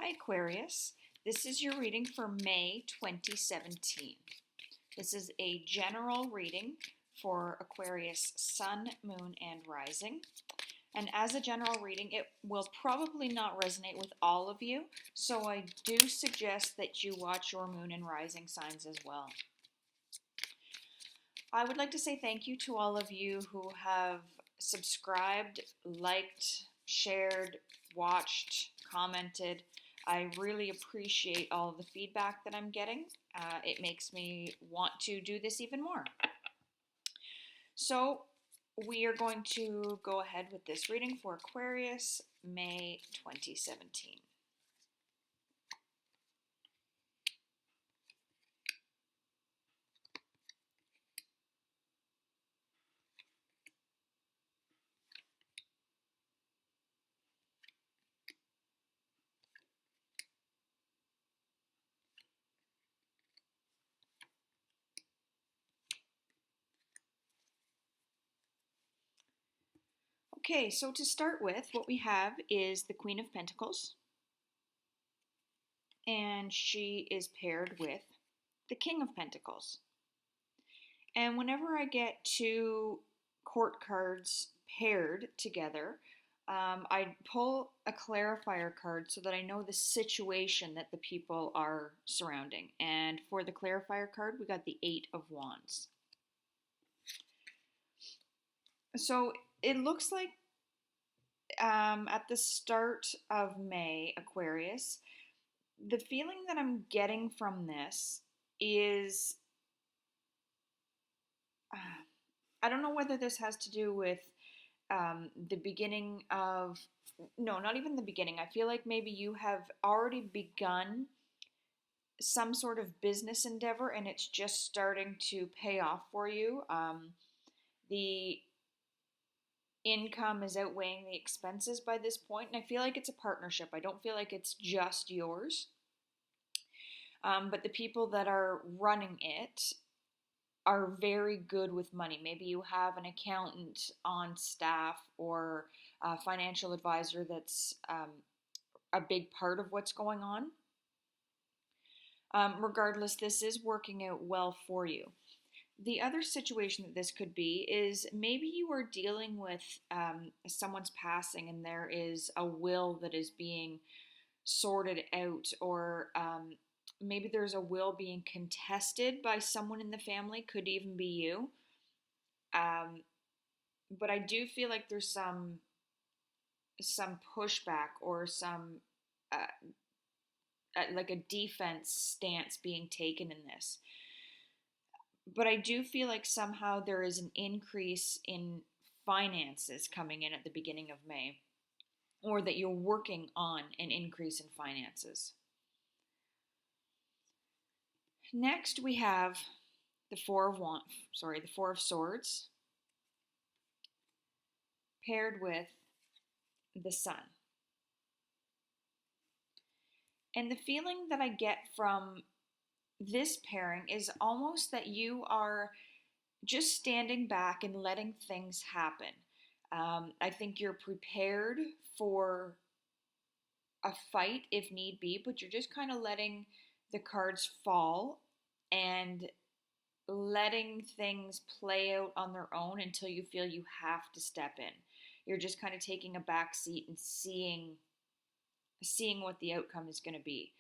Hi Aquarius, this is your reading for May 2017. This is a general reading for Aquarius Sun, Moon, and Rising. And as a general reading, it will probably not resonate with all of you, so I do suggest that you watch your Moon and Rising signs as well. I would like to say thank you to all of you who have subscribed, liked, shared, watched, commented. I really appreciate all of the feedback that I'm getting. It makes me want to do this even more. So we are going to go ahead with this reading for Aquarius, May 2017. Okay, so to start with, what we have is the Queen of Pentacles, and she is paired with the King of Pentacles. And whenever I get two court cards paired together, I pull a clarifier card so that I know the situation that the people are surrounding. And for the clarifier card, we got the Eight of Wands. So it looks like at the start of May, Aquarius, the feeling that I'm getting from this is I don't know whether this has to do with the beginning of, no, not even the beginning. I feel like maybe you have already begun some sort of business endeavor and it's just starting to pay off for you. The income is outweighing the expenses by this point, and I feel like it's a partnership. I don't feel like it's just yours. But the people that are running it are very good with money. Maybe you have an accountant on staff or a financial advisor that's a big part of what's going on. Regardless, this is working out well for you. The other situation that this could be is maybe you are dealing with someone's passing and there is a will that is being sorted out, or maybe there's a will being contested by someone in the family, could even be you. But I do feel like there's some pushback or some like a defense stance being taken in this. But I do feel like somehow there is an increase in finances coming in at the beginning of May, or that you're working on an increase in finances. Next, we have the Four of Swords paired with the Sun. And the feeling that I get from this pairing is almost that you are just standing back and letting things happen. I think you're prepared for a fight if need be, but you're just kind of letting the cards fall and letting things play out on their own until you feel you have to step in. You're just kind of taking a back seat and seeing what the outcome is going to be.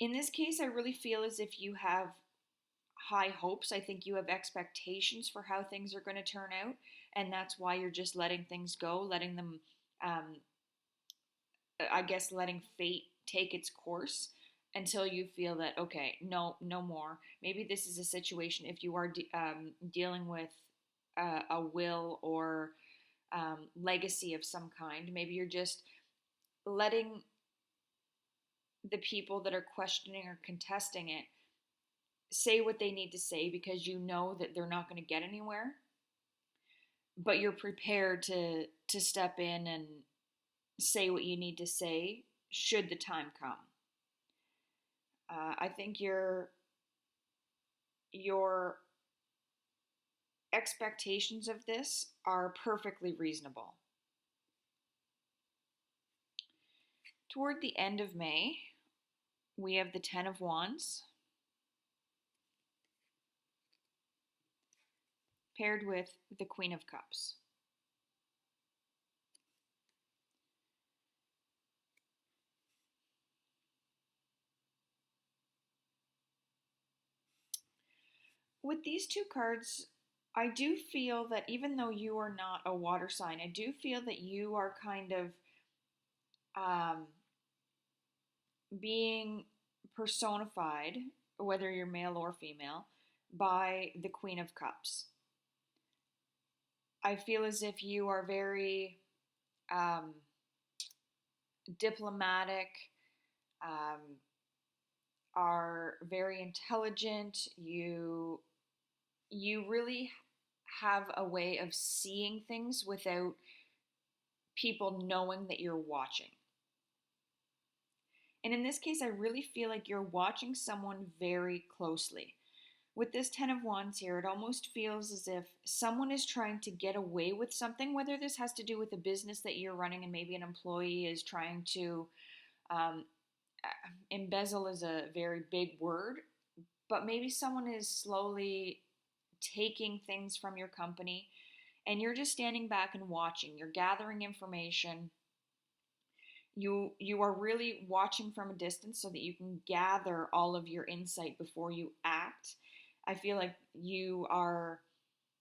In this case, I really feel as if you have high hopes. I think you have expectations for how things are going to turn out, and that's why you're just letting things go, letting them, letting fate take its course until you feel that, okay, no more. Maybe this is a situation, if you are dealing with a will or legacy of some kind, maybe you're just letting the people that are questioning or contesting it say what they need to say, because you know that they're not going to get anywhere, but you're prepared to step in and say what you need to say should the time come. I think your expectations of this are perfectly reasonable. Toward the end of May, we have the Ten of Wands paired with the Queen of Cups. With these two cards, I do feel that even though you are not a water sign, I do feel that you are kind of um, being personified, whether you're male or female, by the Queen of Cups. I feel as if you are very um, diplomatic, um, are very intelligent. You really have a way of seeing things without people knowing that you're watching. And in this case, I really feel like you're watching someone very closely. With this Ten of Wands here, it almost feels as if someone is trying to get away with something, whether this has to do with a business that you're running and maybe an employee is trying to, um, embezzle is a very big word, but maybe someone is slowly taking things from your company and you're just standing back and watching. You're gathering information. You are really watching from a distance so that you can gather all of your insight before you act. I feel like you are,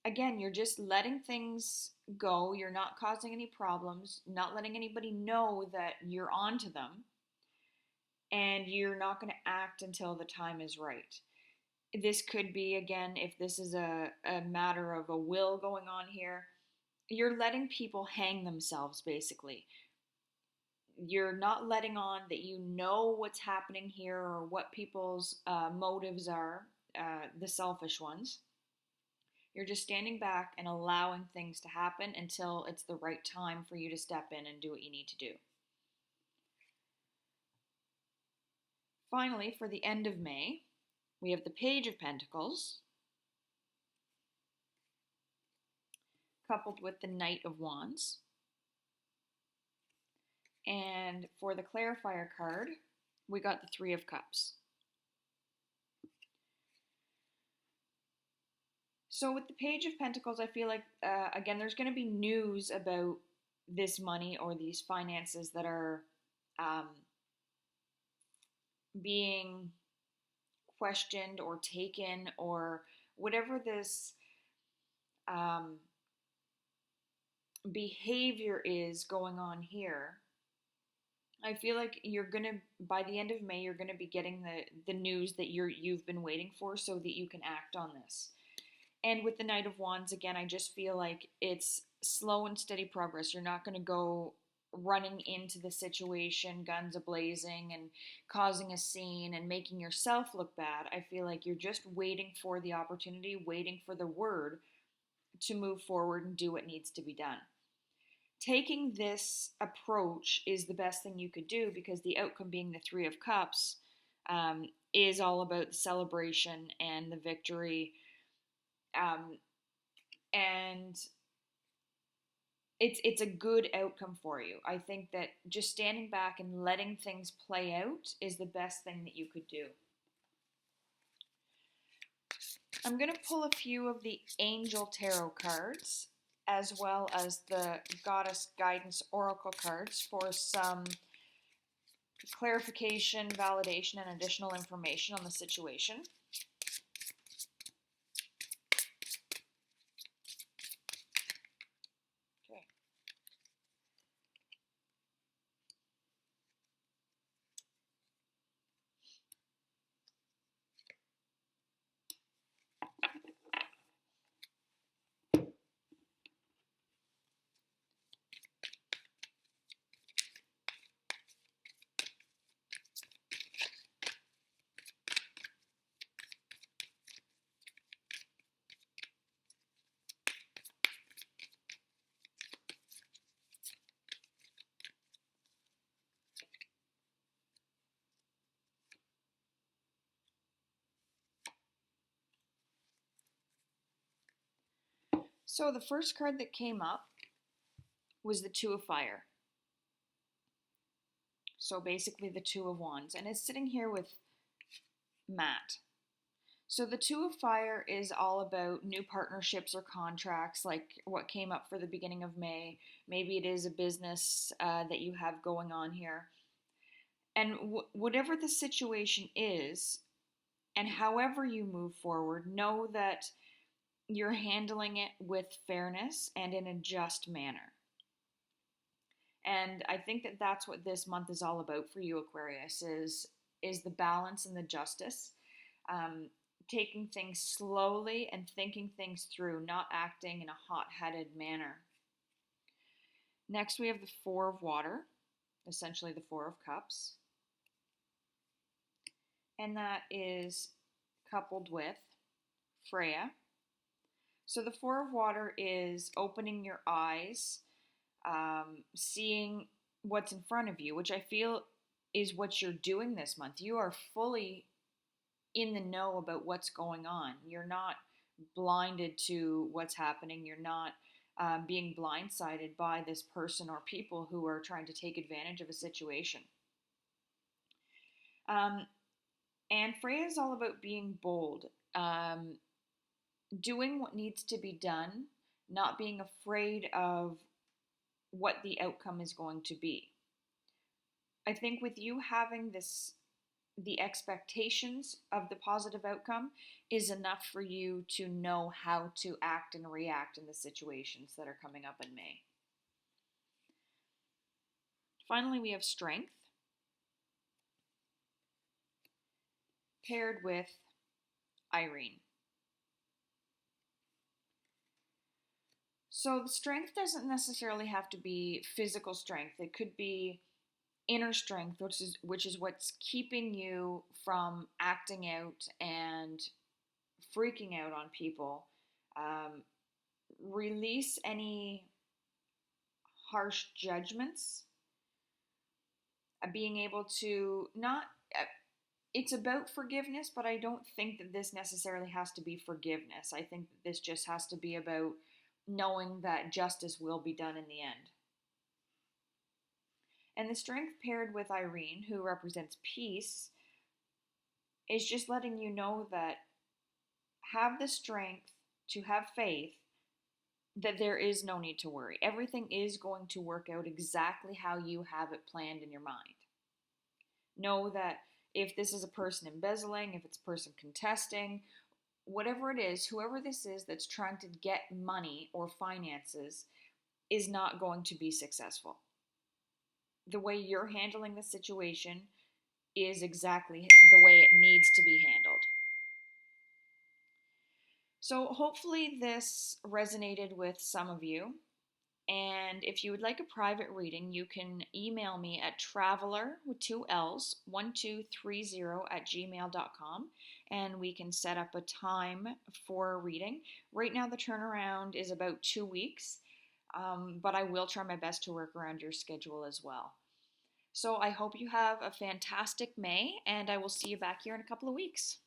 again, you're just letting things go. You're not causing any problems, not letting anybody know that you're onto them, and you're not going to act until the time is right. This could be, again, if this is a matter of a will going on here, you're letting people hang themselves, basically. You're not letting on that you know what's happening here or what people's motives are, the selfish ones. You're just standing back and allowing things to happen until it's the right time for you to step in and do what you need to do. Finally, for the end of May, we have the Page of Pentacles coupled with the Knight of Wands. And for the clarifier card, we got the Three of Cups. So with the Page of Pentacles, I feel like, again, there's going to be news about this money or these finances that are being questioned or taken, or whatever this behavior is going on here. I feel like you're gonna, by the end of May, you're gonna be getting the news that you've been waiting for, so that you can act on this. And with the Knight of Wands, again, I just feel like it's slow and steady progress. You're not gonna go running into the situation guns a-blazing and causing a scene and making yourself look bad. I feel like you're just waiting for the opportunity, waiting for the word to move forward and do what needs to be done. Taking this approach is the best thing you could do, because the outcome being the Three of Cups is all about the celebration and the victory, and it's a good outcome for you. I think that just standing back and letting things play out is the best thing that you could do. I'm going to pull a few of the Angel Tarot cards, as well as the Goddess Guidance Oracle cards, for some clarification, validation, and additional information on the situation. Okay. So the first card that came up was the Two of Fire. So basically the Two of Wands, and it's sitting here with Matt. So the Two of Fire is all about new partnerships or contracts, like what came up for the beginning of May. Maybe it is a business that you have going on here. And whatever the situation is, and however you move forward, know that you're handling it with fairness and in a just manner. And I think that that's what this month is all about for you, Aquarius, is the balance and the justice. Taking things slowly and thinking things through, not acting in a hot-headed manner. Next, we have the Four of Water, essentially the Four of Cups. And that is coupled with Freya. So the Four of Water is opening your eyes, seeing what's in front of you, which I feel is what you're doing this month. You are fully in the know about what's going on. You're not blinded to what's happening. You're not being blindsided by this person or people who are trying to take advantage of a situation. And Freya is all about being bold, doing what needs to be done, not being afraid of what the outcome is going to be. I think with you having the expectations of the positive outcome is enough for you to know how to act and react in the situations that are coming up in May. Finally, we have Strength, paired with Irene. So the strength doesn't necessarily have to be physical strength. It could be inner strength, which is what's keeping you from acting out and freaking out on people. Release any harsh judgments. Being able to not. It's about forgiveness, but I don't think that this necessarily has to be forgiveness. I think that this just has to be about knowing that justice will be done in the end. And the Strength paired with Irene, who represents peace, is just letting you know that have the strength to have faith that there is no need to worry. Everything is going to work out exactly how you have it planned in your mind. Know that if this is a person embezzling, if it's a person contesting, whatever it is, whoever this is that's trying to get money or finances is not going to be successful. The way you're handling the situation is exactly the way it needs to be handled. So hopefully this resonated with some of you. And if you would like a private reading, you can email me at traveler with 2 L's 1230@gmail.com, and we can set up a time for a reading. Right now the turnaround is about 2 weeks, but I will try my best to work around your schedule as well. So I hope you have a fantastic May, and I will see you back here in a couple of weeks.